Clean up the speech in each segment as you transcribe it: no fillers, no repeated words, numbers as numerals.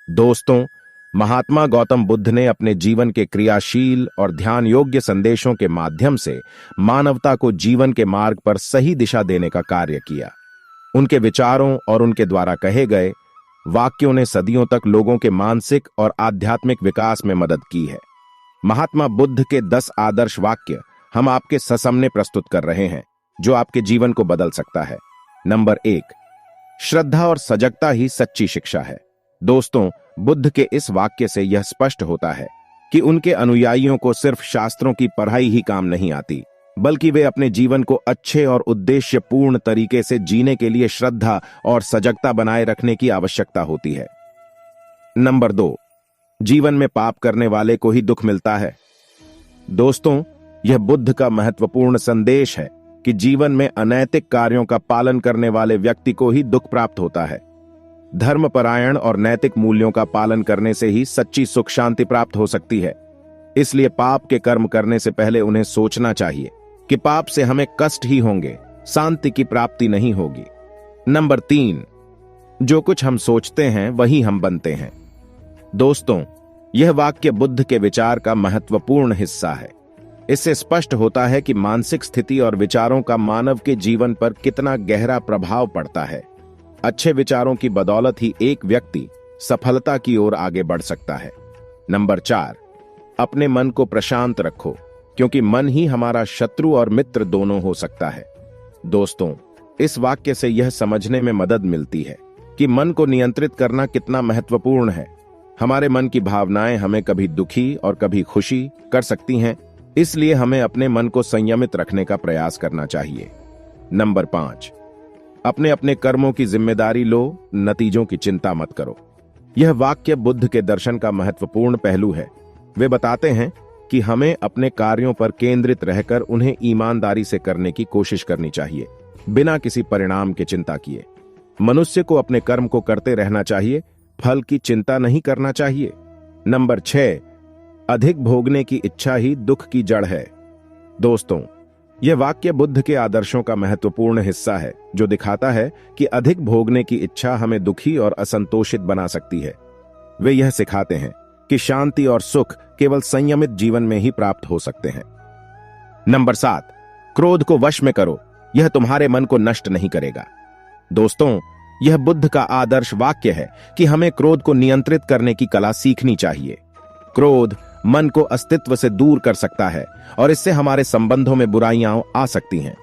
दोस्तों, महात्मा गौतम बुद्ध ने अपने जीवन के क्रियाशील और ध्यान योग्य संदेशों के माध्यम से मानवता को जीवन के मार्ग पर सही दिशा देने का कार्य किया। उनके विचारों और उनके द्वारा कहे गए वाक्यों ने सदियों तक लोगों के मानसिक और आध्यात्मिक विकास में मदद की है। महात्मा बुद्ध के 10 आदर्श वाक्य हम आपके सामने प्रस्तुत कर रहे हैं, जो आपके जीवन को बदल सकता है। नंबर 1, श्रद्धा और सजगता ही सच्ची शिक्षा है। दोस्तों, बुद्ध के इस वाक्य से यह स्पष्ट होता है कि उनके अनुयायियों को सिर्फ शास्त्रों की पढ़ाई ही काम नहीं आती, बल्कि वे अपने जीवन को अच्छे और उद्देश्यपूर्ण तरीके से जीने के लिए श्रद्धा और सजगता बनाए रखने की आवश्यकता होती है। नंबर 2, जीवन में पाप करने वाले को ही दुख मिलता है। दोस्तों, यह बुद्ध का महत्वपूर्ण संदेश है कि जीवन में अनैतिक कार्यों का पालन करने वाले व्यक्ति को ही दुख प्राप्त होता है। धर्मपरायण और नैतिक मूल्यों का पालन करने से ही सच्ची सुख शांति प्राप्त हो सकती है। इसलिए पाप के कर्म करने से पहले उन्हें सोचना चाहिए कि पाप से हमें कष्ट ही होंगे, शांति की प्राप्ति नहीं होगी। नंबर 3, जो कुछ हम सोचते हैं वही हम बनते हैं। दोस्तों, यह वाक्य बुद्ध के विचार का महत्वपूर्ण हिस्सा है। इससे स्पष्ट होता है कि मानसिक स्थिति और विचारों का मानव के जीवन पर कितना गहरा प्रभाव पड़ता है। अच्छे विचारों की बदौलत ही एक व्यक्ति सफलता की ओर आगे बढ़ सकता है। नंबर 4, अपने मन को प्रशांत रखो, क्योंकि मन ही हमारा शत्रु और मित्र दोनों हो सकता है। दोस्तों, इस वाक्य से यह समझने में मदद मिलती है कि मन को नियंत्रित करना कितना महत्वपूर्ण है। हमारे मन की भावनाएं हमें कभी दुखी और कभी खुशी कर सकती हैं, इसलिए हमें अपने मन को संयमित रखने का प्रयास करना चाहिए। नंबर 5, अपने अपने कर्मों की जिम्मेदारी लो, नतीजों की चिंता मत करो। यह वाक्य बुद्ध के दर्शन का महत्वपूर्ण पहलू है। वे बताते हैं कि हमें अपने कार्यों पर केंद्रित रहकर उन्हें ईमानदारी से करने की कोशिश करनी चाहिए, बिना किसी परिणाम की चिंता किए। मनुष्य को अपने कर्म को करते रहना चाहिए, फल की चिंता नहीं करना चाहिए। नंबर 6, अधिक भोगने की इच्छा ही दुख की जड़ है। दोस्तों, यह वाक्य बुद्ध के आदर्शों का महत्वपूर्ण हिस्सा है, जो दिखाता है कि अधिक भोगने की इच्छा हमें दुखी और असंतोषित बना सकती है। वे यह सिखाते हैं कि शांति और सुख केवल संयमित जीवन में ही प्राप्त हो सकते हैं। नंबर 7, क्रोध को वश में करो, यह तुम्हारे मन को नष्ट नहीं करेगा। दोस्तों, यह बुद्ध का आदर्श वाक्य है कि हमें क्रोध को नियंत्रित करने की कला सीखनी चाहिए। क्रोध मन को अस्तित्व से दूर कर सकता है और इससे हमारे संबंधों में बुराइयां आ सकती हैं।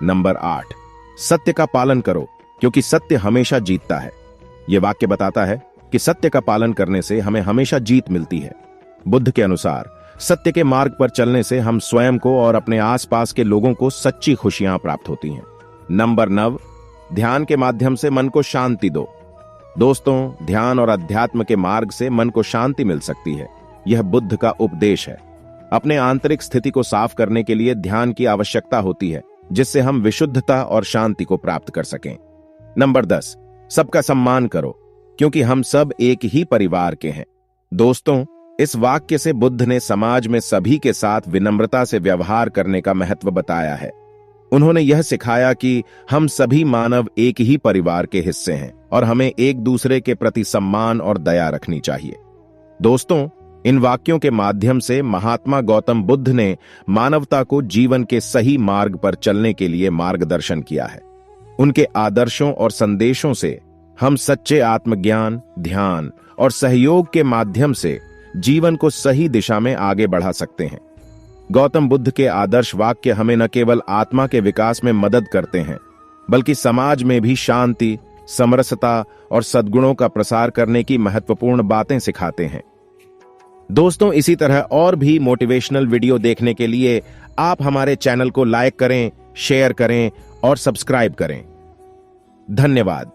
नंबर 8, सत्य का पालन करो, क्योंकि सत्य हमेशा जीतता है। यह वाक्य बताता है कि सत्य का पालन करने से हमें हमेशा जीत मिलती है। बुद्ध के अनुसार सत्य के मार्ग पर चलने से हम स्वयं को और अपने आसपास के लोगों को सच्ची खुशियां प्राप्त होती हैं। नंबर 9, ध्यान के माध्यम से मन को शांति दो। दोस्तों, ध्यान और अध्यात्म के मार्ग से मन को शांति मिल सकती है। यह बुद्ध का उपदेश है। अपने आंतरिक स्थिति को साफ करने के लिए ध्यान की आवश्यकता होती है, जिससे हम विशुद्धता और शांति को प्राप्त कर सकें। नंबर 10, सबका सम्मान करो, क्योंकि हम सब एक ही परिवार के हैं। दोस्तों, इस वाक्य से बुद्ध ने समाज में सभी के साथ विनम्रता से व्यवहार करने का महत्व बताया है। उन्होंने यह सिखाया कि हम सभी मानव एक ही परिवार के हिस्से हैं और हमें एक दूसरे के प्रति सम्मान और दया रखनी चाहिए। दोस्तों, इन वाक्यों के माध्यम से महात्मा गौतम बुद्ध ने मानवता को जीवन के सही मार्ग पर चलने के लिए मार्गदर्शन किया है। उनके आदर्शों और संदेशों से हम सच्चे आत्मज्ञान, ध्यान और सहयोग के माध्यम से जीवन को सही दिशा में आगे बढ़ा सकते हैं। गौतम बुद्ध के आदर्श वाक्य हमें न केवल आत्मा के विकास में मदद करते हैं, बल्कि समाज में भी शांति, समरसता और सद्गुणों का प्रसार करने की महत्वपूर्ण बातें सिखाते हैं। दोस्तों, इसी तरह और भी मोटिवेशनल वीडियो देखने के लिए आप हमारे चैनल को लाइक करें, शेयर करें और सब्सक्राइब करें। धन्यवाद।